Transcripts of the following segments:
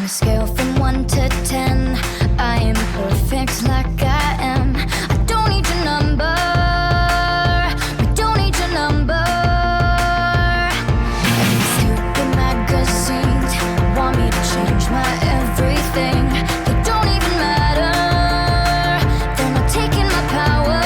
On a scale from 1 to 10, I am perfect like I am. I don't need your number. We don't need your number. And these stupid magazines want me to change my everything. They don't even matter. They're not taking my power.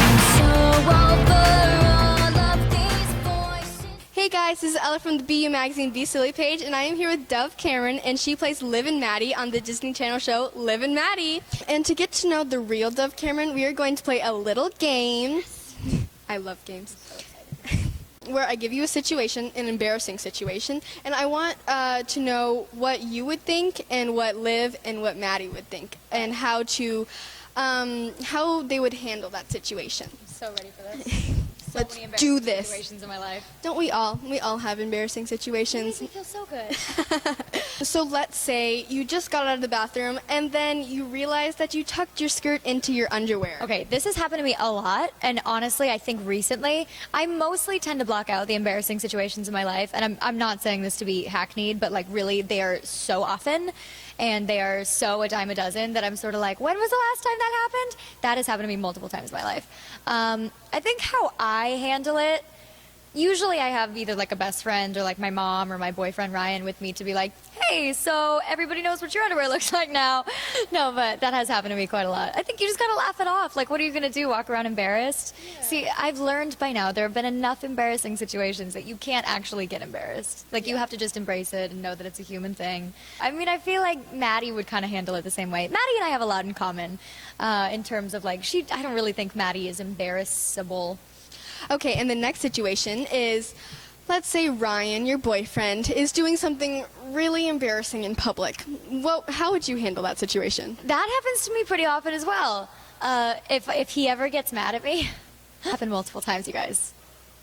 I'm so over all of these voices. Hey guys, this is Ella from the BYOU Magazine Be Silly page, and I am here with Dove Cameron, and she plays Liv and Maddie on the Disney Channel show Liv and Maddie. And to get to know the real Dove Cameron, we are going to play a little game. I love games. Where I give you a situation, an embarrassing situation, and I want to know what you would think and what Liv and what Maddie would think, and how they would handle that situation. I'm so ready for this. So Let's many do embarrassing this. situations in my life. Don't we all? We all have embarrassing It situations. makes me feel so good. So let's say you just got out of the bathroom and then you realize that you tucked your skirt into your underwear. Okay, this has happened to me a lot, and honestly, I think recently, I mostly tend to block out the embarrassing situations in my life, and I'm not saying this to be hackneyed, but like really, they are so often, and they are so a dime a dozen that I'm sort of like, when was the last time that happened? That has happened to me multiple times in my life. I think how I handle it, usually I have either like a best friend or like my mom or my boyfriend Ryan with me to be like, hey, so everybody knows what your underwear looks like now. No, but that has happened to me quite a lot. I think you just gotta laugh it off. Like, what are you gonna do, walk around embarrassed? Yeah. See, I've learned by now there have been enough embarrassing situations that you can't actually get embarrassed. Like, you have to just embrace it and know that it's a human thing. I mean, I feel like Maddie would kind of handle it the same way. Maddie and I have a lot in common in terms of like, I don't really think Maddie is embarrassable. Okay, and the next situation is, let's say Ryan, your boyfriend, is doing something really embarrassing in public. Well, how would you handle that situation? That happens to me pretty often as well. If he ever gets mad at me, happened multiple times, you guys.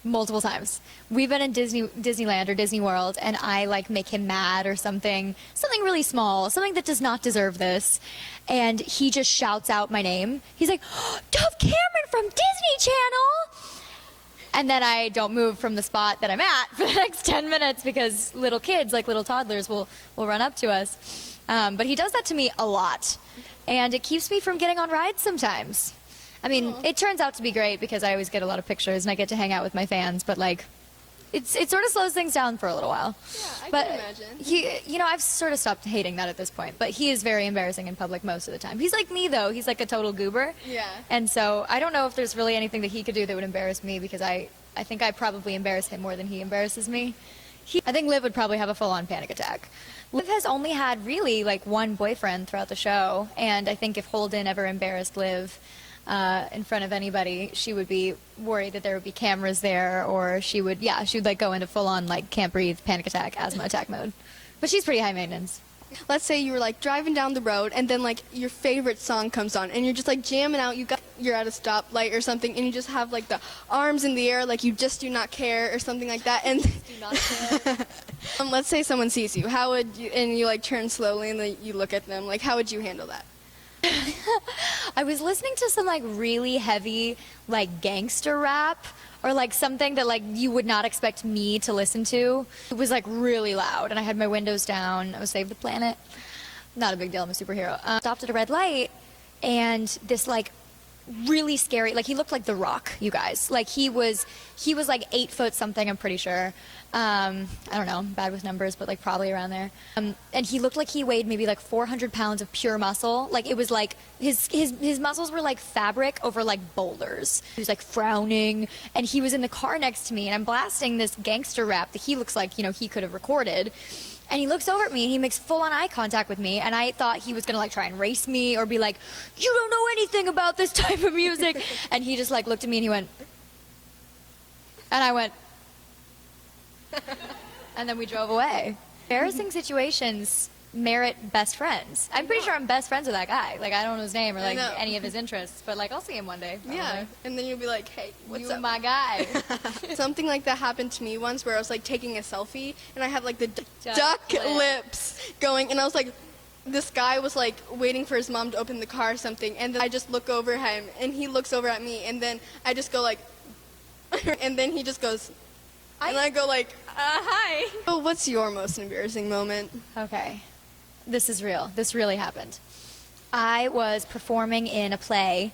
Multiple times. We've been in Disneyland or Disney World, and I like make him mad or something really small, something that does not deserve this, and he just shouts out my name. He's like, Dove Cameron from Disney Channel! And then I don't move from the spot that I'm at for the next 10 minutes because little kids, like little toddlers, will run up to us. But he does that to me a lot. And it keeps me from getting on rides sometimes. I mean, it turns out to be great because I always get a lot of pictures and I get to hang out with my fans. But like, it sort of slows things down for a little while. Yeah, but can imagine. I've sort of stopped hating that at this point. But he is very embarrassing in public most of the time. He's like me, though. He's like a total goober. Yeah. And so I don't know if there's really anything that he could do that would embarrass me because I think I probably embarrass him more than he embarrasses me. I think Liv would probably have a full-on panic attack. Liv has only had really like one boyfriend throughout the show. And I think if Holden ever embarrassed Liv in front of anybody, she would be worried that there would be cameras there, or she would like go into full-on like can't breathe, panic attack, asthma attack mode. But she's pretty high maintenance. Let's say you were like driving down the road and then like your favorite song comes on and you're just like jamming out, you're at a stoplight or something and you just have like the arms in the air like you just do not care or something like that, and Do not care. let's say someone sees you, how would you, and you like turn slowly and then you look at them, like how would you handle that? I was listening to some like really heavy like gangster rap or like something that like you would not expect me to listen to. It was like really loud and I had my windows down. I was Save the Planet. Not a big deal, I'm a superhero. Stopped at a red light and this like really scary, like he looked like The Rock, you guys. Like he was like 8 foot something, I'm pretty sure. I don't know, I'm bad with numbers, but like probably around there. And he looked like he weighed maybe like 400 pounds of pure muscle. Like it was like his muscles were like fabric over like boulders. He was like frowning, and he was in the car next to me, and I'm blasting this gangster rap that he looks like, he could have recorded. And he looks over at me and he makes full-on eye contact with me, and I thought he was gonna like try and race me or be like, you don't know anything about this type of music. And he just like looked at me and he went, and I went, and then we drove away. Embarrassing situations merit best friends. I'm pretty sure I'm best friends with that guy. Like I don't know his name or like any of his interests, but like I'll see him one day. Probably. Yeah, and then you'll be like, hey, what's you up? my guy. Something like that happened to me once where I was like taking a selfie and I had like the duck lips going, and I was like, this guy was like waiting for his mom to open the car or something, and then I just look over him and he looks over at me, and then I just go like and then he just goes And I go like, hi. Oh, what's your most embarrassing moment? Okay. This is real. This really happened. I was performing in a play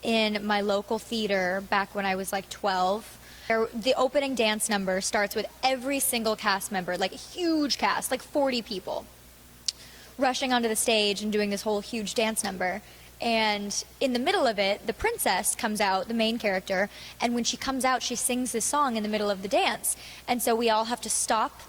in my local theater back when I was like 12. The opening dance number starts with every single cast member, like a huge cast, like 40 people, rushing onto the stage and doing this whole huge dance number. And in the middle of it, the princess comes out, the main character, and when she comes out, she sings this song in the middle of the dance. And so we all have to stop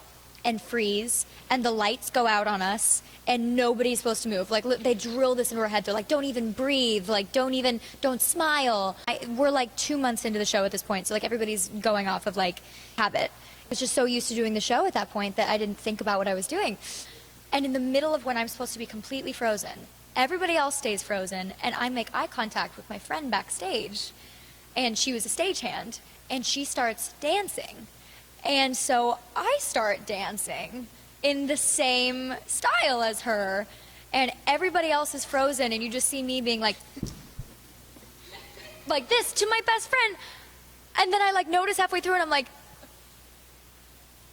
and freeze, and the lights go out on us, and nobody's supposed to move. Like, they drill this into our head. They're like, don't even breathe. Like, don't smile. We're like 2 months into the show at this point, so like everybody's going off of like habit. I was just so used to doing the show at that point that I didn't think about what I was doing. And in the middle of when I'm supposed to be completely frozen, everybody else stays frozen, and I make eye contact with my friend backstage, and she was a stagehand, and she starts dancing. And so I start dancing in the same style as her, and everybody else is frozen, and you just see me being like this to my best friend. And then I like notice halfway through, and I'm like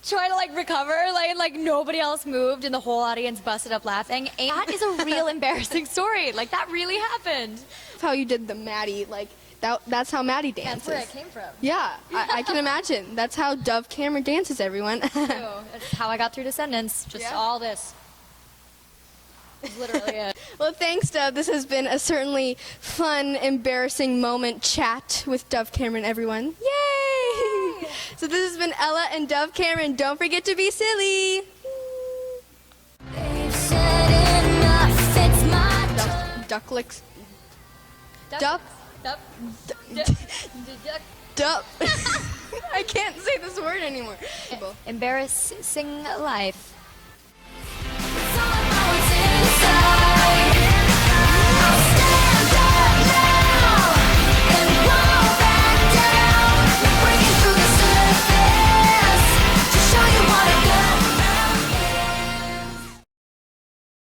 trying to like recover, like nobody else moved, and the whole audience busted up laughing. And that is a real embarrassing story. Like, that really happened. How you did the Maddie, like that's how Maddie dances. That's where it came from. Yeah, I can imagine. That's how Dove Cameron dances, everyone. That's how I got through Descendants. Just all this. That's literally it. Well, thanks, Dove. This has been a certainly fun, embarrassing moment chat with Dove Cameron, everyone. Yay! So this has been Ella and Dove Cameron. Don't forget to be silly. They've said enough, it's my turn. Ducklicks. Dup. Dup. I can't say this word anymore. Embarrassing life.